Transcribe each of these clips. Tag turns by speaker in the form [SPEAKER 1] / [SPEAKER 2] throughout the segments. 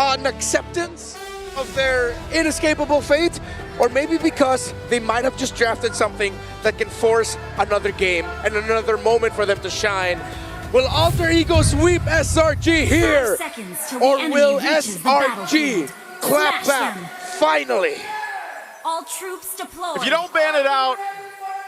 [SPEAKER 1] an acceptance of their inescapable fate, or maybe because they might have just drafted something that can force another game and another moment for them to shine. Will Alter Ego sweep SRG here? Or will SRG clap back finally?
[SPEAKER 2] All troops deployed.
[SPEAKER 3] If you don't ban it out,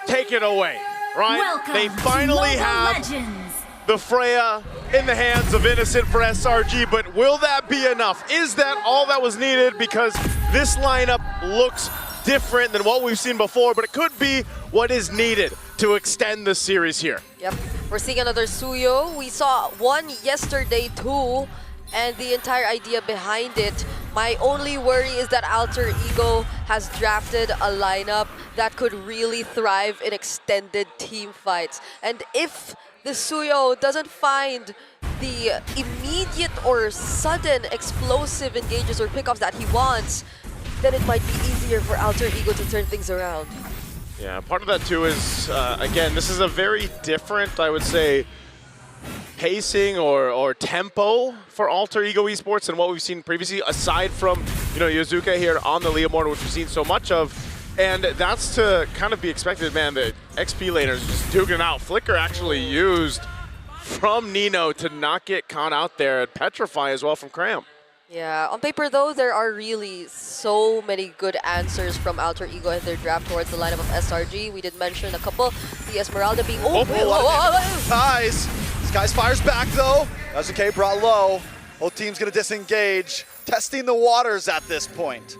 [SPEAKER 3] take it away, right?
[SPEAKER 2] Welcome
[SPEAKER 3] they finally
[SPEAKER 2] to
[SPEAKER 3] have
[SPEAKER 2] Legends.
[SPEAKER 3] the Freya in the hands of Innocent for SRG, but will that be enough? Is that all that was needed? Because this lineup looks different than what we've seen before, but it could be what is needed to extend the series here.
[SPEAKER 4] Yep, we're seeing another Suyo. We saw one yesterday too, and the entire idea behind it. My only worry is that Alter Ego has drafted a lineup that could really thrive in extended team fights. And if the Suyo doesn't find the immediate or sudden explosive engages or pickoffs that he wants, then it might be easier for Alter Ego to turn things around.
[SPEAKER 3] Yeah, part of that too is, again, this is a very different, I would say, pacing or tempo for Alter Ego Esports than what we've seen previously, aside from, Yozuka here on the Leomord, which we've seen so much of. And that's to kind of be expected, man. The XP laners just duking it out. Flicker actually used from Nino to not get caught out there, and Petrify as well from Cram.
[SPEAKER 4] Yeah, on paper though, there are really so many good answers from Alter Ego in their draft towards the lineup of SRG. We did mention a couple, the Esmeralda being...
[SPEAKER 5] Skies! Skies fires back though. Yasuke brought low. Whole team's gonna disengage. Testing the waters at this point.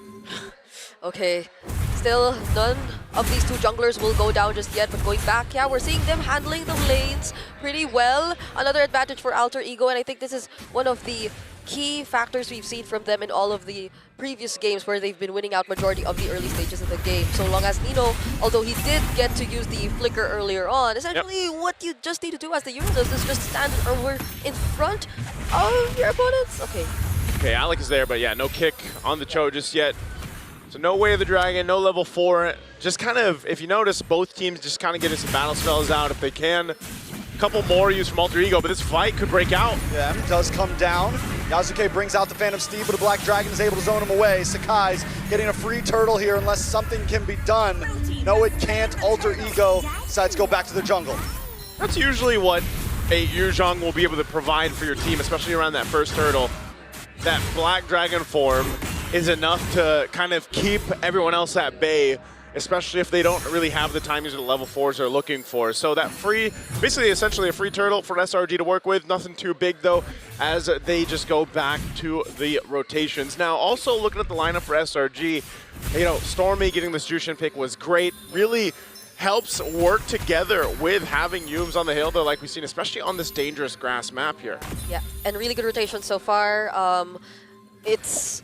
[SPEAKER 4] Okay, still none of these two junglers will go down just yet, but going back, yeah, we're seeing them handling the lanes pretty well. Another advantage for Alter Ego, and I think this is one of the key factors we've seen from them in all of the previous games where they've been winning out majority of the early stages of the game. So long as Nino, although he did get to use the flicker earlier on, essentially what you just need to do as the Euro does is just stand over in front of your opponents. Okay,
[SPEAKER 3] Alec is there, but yeah, no kick on the Cho just yet. So no Way of the Dragon, no level 4. Just kind of, if you notice, both teams just kind of getting some battle spells out if they can. A couple more used from Alter Ego, but this fight could break out.
[SPEAKER 5] Yeah, it does come down. Yasuke brings out the Phantom Steed, but a Black Dragon is able to zone him away. Sakai's getting a free turtle here unless something can be done. No, it can't. Alter Ego decides to go back to the jungle.
[SPEAKER 3] That's usually what a Yuzhong will be able to provide for your team, especially around that first turtle. That Black Dragon form is enough to kind of keep everyone else at bay, especially if they don't really have the timings or the level 4s they're looking for. So that free, basically essentially a free turtle for SRG to work with. Nothing too big though, as they just go back to the rotations. Now also looking at the lineup for SRG, Stormy getting this Jushin pick was great. Really helps work together with having Yums on the hill though, like we've seen, especially on this dangerous grass map here.
[SPEAKER 4] Yeah, and really good rotation so far. It's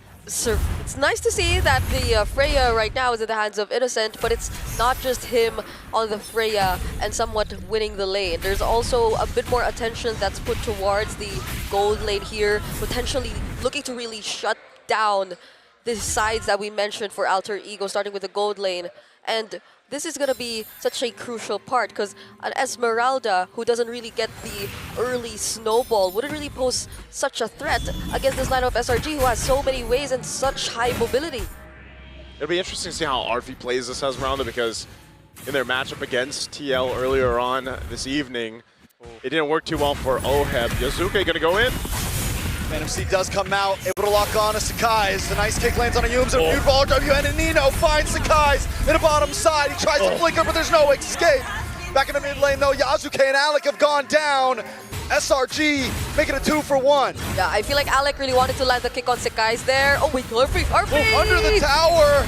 [SPEAKER 4] nice to see that the Freya right now is in the hands of Innocent, but it's not just him on the Freya and somewhat winning the lane. There's also a bit more attention that's put towards the gold lane here, potentially looking to really shut down the sides that we mentioned for Alter Ego, starting with the gold lane. And this is going to be such a crucial part because an Esmeralda who doesn't really get the early snowball wouldn't really pose such a threat against this lineup of SRG who has so many ways and such high mobility.
[SPEAKER 3] It'll be interesting to see how Arfi plays this Esmeralda, because in their matchup against TL earlier on this evening, it didn't work too well for Oheb. Yozuke gonna go in.
[SPEAKER 5] Phantom Steed does come out, able to lock on to Sakai's. The nice kick lands on a Yums, and a beautiful RWN, and Nino finds Sakai's in the bottom side. He tries to flicker, but there's no escape. Back in the mid lane though, Yasuke and Alec have gone down. SRG making a 2 for 1.
[SPEAKER 4] Yeah, I feel like Alec really wanted to land the kick on Sakai's there. Oh wait, Arfi!
[SPEAKER 5] Under the tower!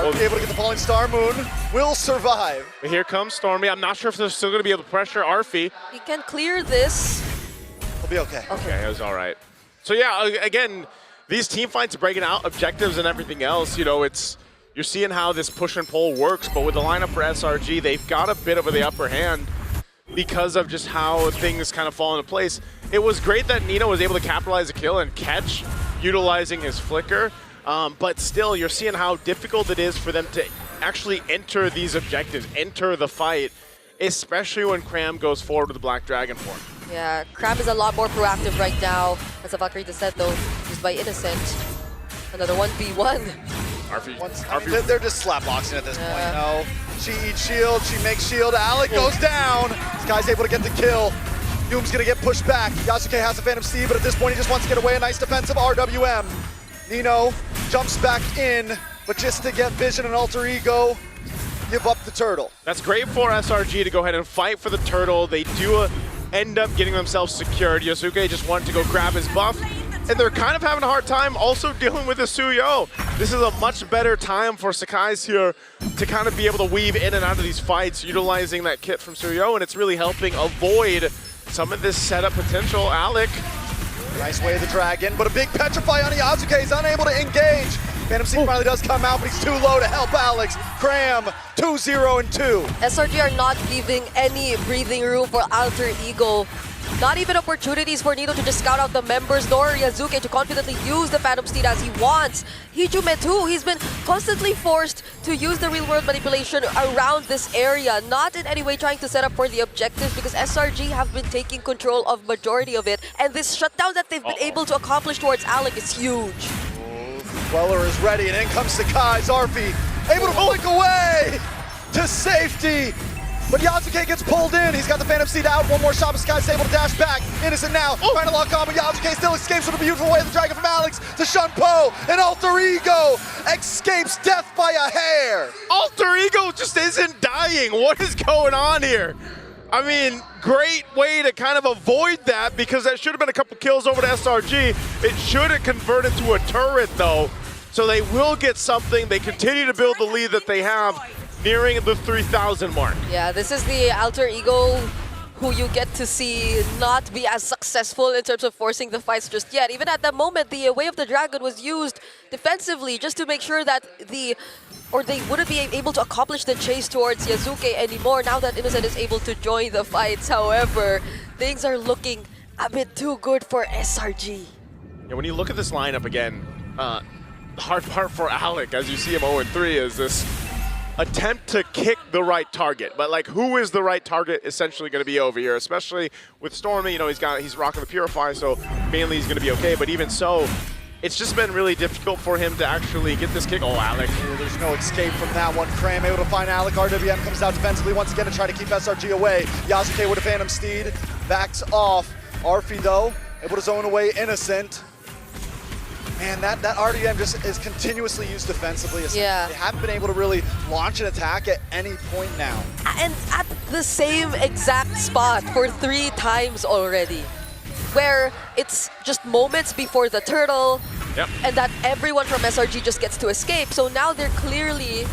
[SPEAKER 5] Arfi able to get the falling Star Moon, will survive.
[SPEAKER 3] But here comes Stormy. I'm not sure if they're still gonna be able to pressure Arfi.
[SPEAKER 4] He can clear this.
[SPEAKER 5] He'll be okay.
[SPEAKER 3] Okay, it was all right. So yeah, again, these team fights breaking out objectives and everything else, you're seeing how this push and pull works, but with the lineup for SRG, they've got a bit of the upper hand because of just how things kind of fall into place. It was great that Nino was able to capitalize a kill and catch, utilizing his flicker, but still, you're seeing how difficult it is for them to actually enter these objectives, enter the fight, especially when Cram goes forward with the Black Dragon form.
[SPEAKER 4] Yeah, Cram is a lot more proactive right now. As Valkyrie just said though, just by Innocent. Another 1v1.
[SPEAKER 5] They're just slap boxing at this point. No, she eats shield, she makes shield. Alec goes down. This guy's able to get the kill. Doom's gonna get pushed back. Yasuke has a Phantom Steed, but at this point he just wants to get away. A nice defensive RWM. Nino jumps back in, but just to get Vision and Alter Ego, give up the turtle.
[SPEAKER 3] That's great for SRG to go ahead and fight for the turtle. They do end up getting themselves secured. Yasuke just wanted to go grab his buff, and they're kind of having a hard time also dealing with the Suyo. This is a much better time for Sakai's here to kind of be able to weave in and out of these fights, utilizing that kit from Suyo, and it's really helping avoid some of this setup potential. Alec.
[SPEAKER 5] Nice way of the dragon, but a big petrify on Yasuke. He's unable to engage. Phantom Steed finally does come out, but he's too low to help Alex. Cram, 2-0 and 2.
[SPEAKER 4] SRG are not giving any breathing room for Alter Ego. Not even opportunities for Nino to just scout out the members, nor Yasuke to confidently use the Phantom Steed as he wants. Hijume too, he's been constantly forced to use the real-world manipulation around this area, not in any way trying to set up for the objectives, because SRG have been taking control of majority of it, and this shutdown that they've been able to accomplish towards Alec is huge.
[SPEAKER 5] Weller is ready, and in comes Sakai. Zarfi able to flick away to safety. But Yasuke gets pulled in. He's got the Phantom Steed out. One more shot, but Sky's able to dash back. Innocent now, trying to lock on, but Yasuke still escapes with a beautiful way of the dragon from Alex to Shunpo. And Alter Ego escapes death by a hair.
[SPEAKER 3] Alter Ego just isn't dying. What is going on here? I mean, great way to kind of avoid that, because that should have been a couple kills over to SRG. It should have converted to a turret though. So they will get something. They continue to build the lead that they have, nearing the 3,000 mark.
[SPEAKER 4] Yeah, this is the Alter Ego who you get to see not be as successful in terms of forcing the fights just yet. Even at the moment, the Way of the Dragon was used defensively just to make sure that they wouldn't be able to accomplish the chase towards Yasuke anymore now that Innocent is able to join the fights. However, things are looking a bit too good for SRG.
[SPEAKER 3] Yeah, when you look at this lineup again, the hard part for Alec, as you see him 0-3, is this attempt to kick the right target. But like, who is the right target essentially going to be over here? Especially with Stormy, you know, he's rocking the Purify, so mainly he's going to be okay. But even so, it's just been really difficult for him to actually get this kick. Oh, Alec.
[SPEAKER 5] There's no escape from that one. Cram able to find Alec. RWM comes out defensively once again to try to keep SRG away. Yasuke with a Phantom Steed backs off. Arfi though, able to zone away Innocent. Man, that RDM just is continuously used defensively.
[SPEAKER 4] Yeah.
[SPEAKER 5] They haven't been able to really launch an attack at any point now.
[SPEAKER 4] And at the same exact spot for 3 times already, where it's just moments before the turtle, and that everyone from SRG just gets to escape. So now they clearly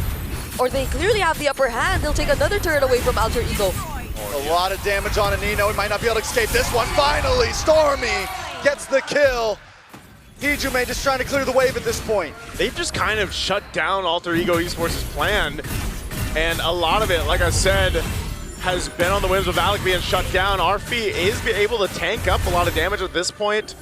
[SPEAKER 4] have the upper hand. They'll take another turret away from Alter Ego.
[SPEAKER 5] A lot of damage on Nino. He might not be able to escape this one. Finally, Stormy gets the kill. Hijume just trying to clear the wave at this point.
[SPEAKER 3] They've just kind of shut down Alter Ego Esports' plan, and a lot of it, like I said, has been on the whims of Alec being shut down. Arfi is able to tank up a lot of damage at this point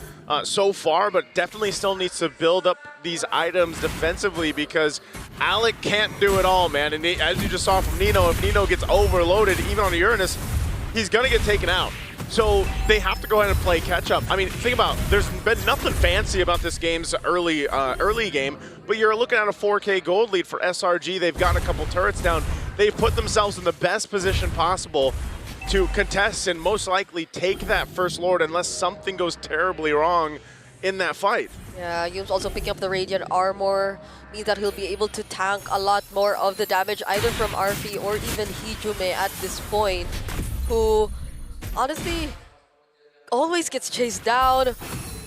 [SPEAKER 3] so far, but definitely still needs to build up these items defensively, because Alec can't do it all, man. And as you just saw from Nino, if Nino gets overloaded, even on Uranus, he's gonna get taken out. So they have to go ahead and play catch up. I mean, think about, there's been nothing fancy about this game's early game, but you're looking at a 4K gold lead for SRG. They've gotten a couple turrets down. They've put themselves in the best position possible to contest and most likely take that first Lord unless something goes terribly wrong in that fight.
[SPEAKER 4] Yeah, Yume's also picking up the Radiant Armor, means that he'll be able to tank a lot more of the damage either from Arfi or even Hijume at this point, who honestly always gets chased down,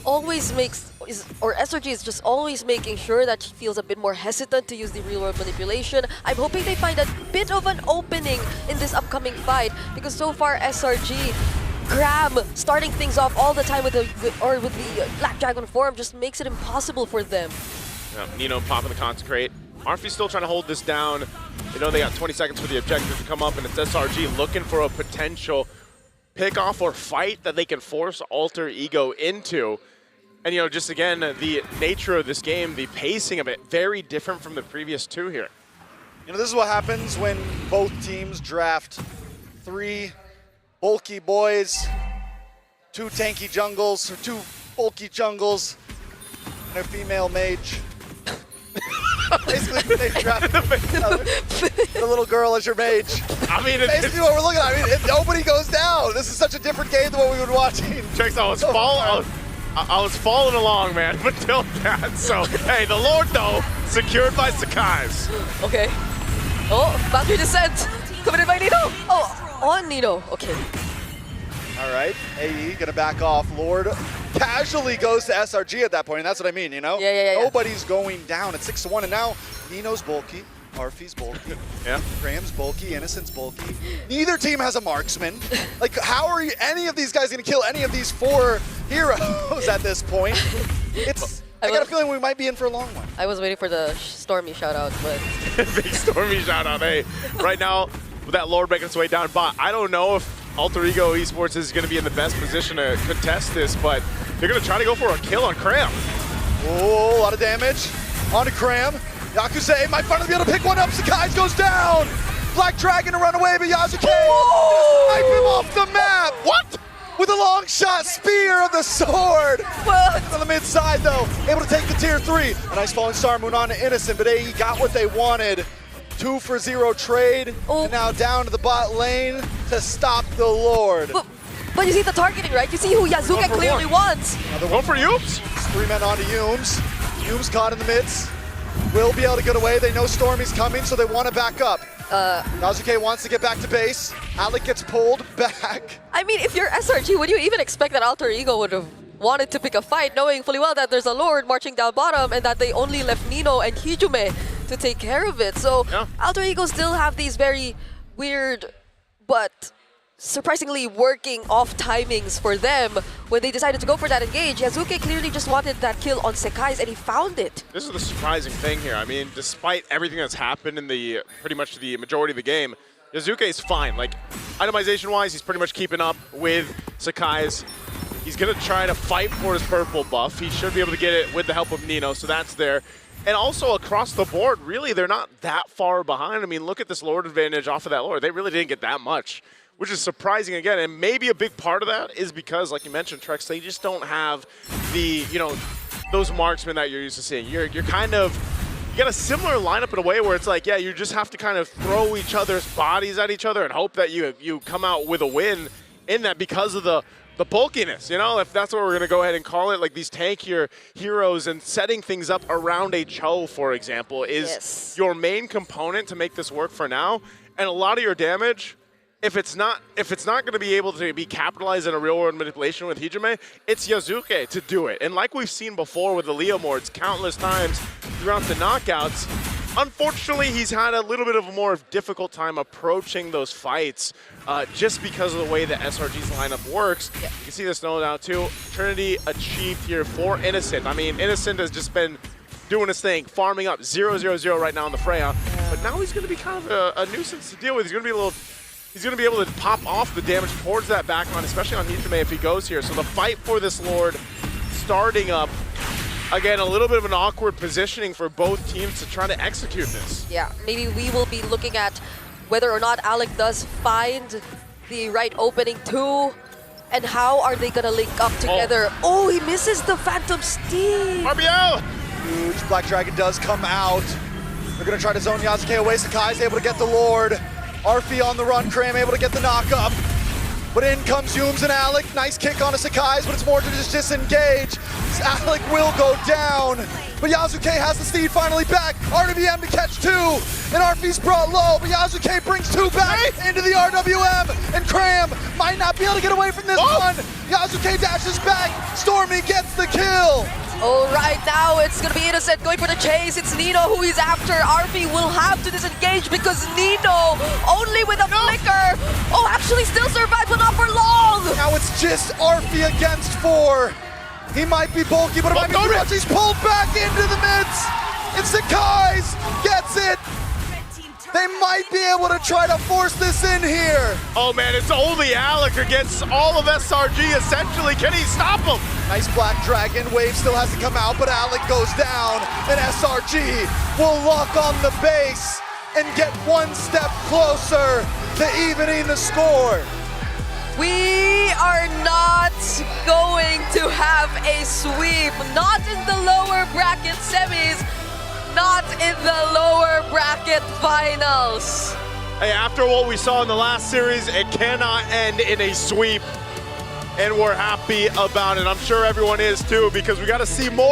[SPEAKER 4] SRG is just always making sure that she feels a bit more hesitant to use the real-world manipulation. I'm hoping they find a bit of an opening in this upcoming fight, because so far SRG, Cram starting things off all the time with the Black Dragon form just makes it impossible for them.
[SPEAKER 3] Yeah, Nino popping the Consecrate. Arfi's still trying to hold this down. You know, they got 20 seconds for the objective to come up, and it's SRG looking for a potential pick-off or fight that they can force Alter Ego into. And, you know, just again, the nature of this game, the pacing of it, very different from the previous 2 here.
[SPEAKER 5] You know, this is what happens when both teams draft 3 bulky boys, 2 tanky jungles, or 2 bulky jungles. and a female mage. Basically, they drafted the little girl as your mage.
[SPEAKER 3] I mean,
[SPEAKER 5] Basically, what we're looking at. I mean, nobody goes down. This is such a different game than what we've been watching.
[SPEAKER 3] Trix, I was following along, man, until that. So, hey, the Lord, though, secured by Sakai's.
[SPEAKER 4] Okay. Oh, boundary descent. Coming in by Nino. Oh, on Nino. Okay.
[SPEAKER 5] All right, AE gonna back off. Lord casually goes to SRG at that point, and that's what I mean, you know?
[SPEAKER 4] Yeah.
[SPEAKER 5] Nobody's going down at 6-1, and now Nino's bulky, Arfi's bulky,
[SPEAKER 3] Yeah.
[SPEAKER 5] Graham's bulky, Innocent's bulky. Neither team has a marksman. Like, how are any of these guys gonna kill any of these 4 heroes at this point? I got a feeling we might be in for a long one.
[SPEAKER 4] I was waiting for the Stormy shout out, but
[SPEAKER 3] Big Stormy shout out. Hey, right now, with that Lord making its way down bot, I don't know if Alter Ego Esports is going to be in the best position to contest this, but they're going to try to go for a kill on Cram.
[SPEAKER 5] Oh, a lot of damage onto Cram. Yakuza might finally be able to pick one up. Sakai's goes down. Black Dragon to run away, but Yasuke snipe him off the map. What? With a long shot spear of the sword.
[SPEAKER 4] what?
[SPEAKER 5] On the mid side though, able to take the tier 3. A nice falling star moon on to Innocent, but AE got what they wanted. 2 for 0 trade,
[SPEAKER 4] Oh.
[SPEAKER 5] and now down to the bot lane to stop the Lord.
[SPEAKER 4] But you see the targeting, right? You see who Yazuka
[SPEAKER 3] One for
[SPEAKER 4] clearly
[SPEAKER 3] one.
[SPEAKER 4] wants.
[SPEAKER 3] Go for Yoops.
[SPEAKER 5] 3 men onto Yumes. Yumes caught in the midst. Will be able to get away. They know Stormy's coming, so they want to back up. Yazuke wants to get back to base. Alec gets pulled back.
[SPEAKER 4] I mean, if you're SRG, would you even expect that Alter Ego would have wanted to pick a fight, knowing fully well that there's a Lord marching down bottom and that they only left Nino and Hijume to take care of it? So
[SPEAKER 3] Yeah.
[SPEAKER 4] Alter Ego still have these very weird but surprisingly working off timings for them when they decided to go for that engage. Yazuke clearly just wanted that kill on Sekai's and he found it.
[SPEAKER 3] This is the surprising thing here. I mean, despite everything that's happened in the pretty much the majority of the game, Yazuke is fine. Like, itemization-wise, he's pretty much keeping up with Sakai's. He's going to try to fight for his purple buff. He should be able to get it with the help of Nino, so that's there. And also across the board, really, they're not that far behind. I mean, look at this Lord advantage off of that Lord. They really didn't get that much, which is surprising again. And maybe a big part of that is because, like you mentioned, Trex, they just don't have the, you know, those marksmen that you're used to seeing. You're kind of, you got a similar lineup in a way where it's like, yeah, you just have to kind of throw each other's bodies at each other and hope that you come out with a win in that because of the bulkiness, you know, if that's what we're going to go ahead and call it, like these tankier heroes and setting things up around a Cho, for example, is your main component to make this work for now. And a lot of your damage, if it's not going to be able to be capitalized in a real world manipulation with Hijume, it's Yazuke to do it. And like we've seen before with the Leomords countless times throughout the knockouts, unfortunately, he's had a little bit of a more difficult time approaching those fights just because of the way that SRG's lineup works. Yeah. You can see this now too. Trinity achieved here for Innocent. I mean, Innocent has just been doing his thing, farming up 0-0-0 right now on the Freya. But now he's going to be kind of a nuisance to deal with. He's going to be able to pop off the damage towards that backline, especially on Hijume if he goes here. So the fight for this Lord starting up. Again, a little bit of an awkward positioning for both teams to try to execute this.
[SPEAKER 4] Yeah, maybe we will be looking at whether or not Alec does find the right opening too, and how are they gonna link up together. Oh, he misses the Phantom Steam.
[SPEAKER 3] RBL!
[SPEAKER 5] Huge Black Dragon does come out. They're gonna try to zone Yazuke away. Sakai's able to get the Lord. Arfi on the run, Cram able to get the knock up. But in comes Yumes and Alec. Nice kick onto Sakai's, but it's more to just disengage. Alec will go down, but Yazuke has the steed finally back. RWM to catch 2, and Arfi's brought low, but Yazuke brings 2 back into the RWM, and Cram might not be able to get away from this one. Yazuke dashes back, Stormy gets the kill.
[SPEAKER 4] Oh, right now it's gonna be Innocent going for the chase. It's Nino who he's after. Arfi will have to disengage because Nino, only with a flicker. Oh, actually still survived, but not for long.
[SPEAKER 5] Now it's just Arfi against 4. He might be bulky, but it might be too much. He's pulled back into the midst. And Sakai's gets it. They might be able to try to force this in here.
[SPEAKER 3] Oh man, it's only Alec against all of SRG essentially. Can he stop him?
[SPEAKER 5] Nice Black Dragon. Wave still has to come out, but Alec goes down. And SRG will lock on the base and get one step closer to evening the score.
[SPEAKER 4] We are not going to have a sweep. Not in the lower bracket semis. Not in the lower bracket finals.
[SPEAKER 3] Hey, after what we saw in the last series, it cannot end in a sweep. And we're happy about it. I'm sure everyone is too, because we got to see more.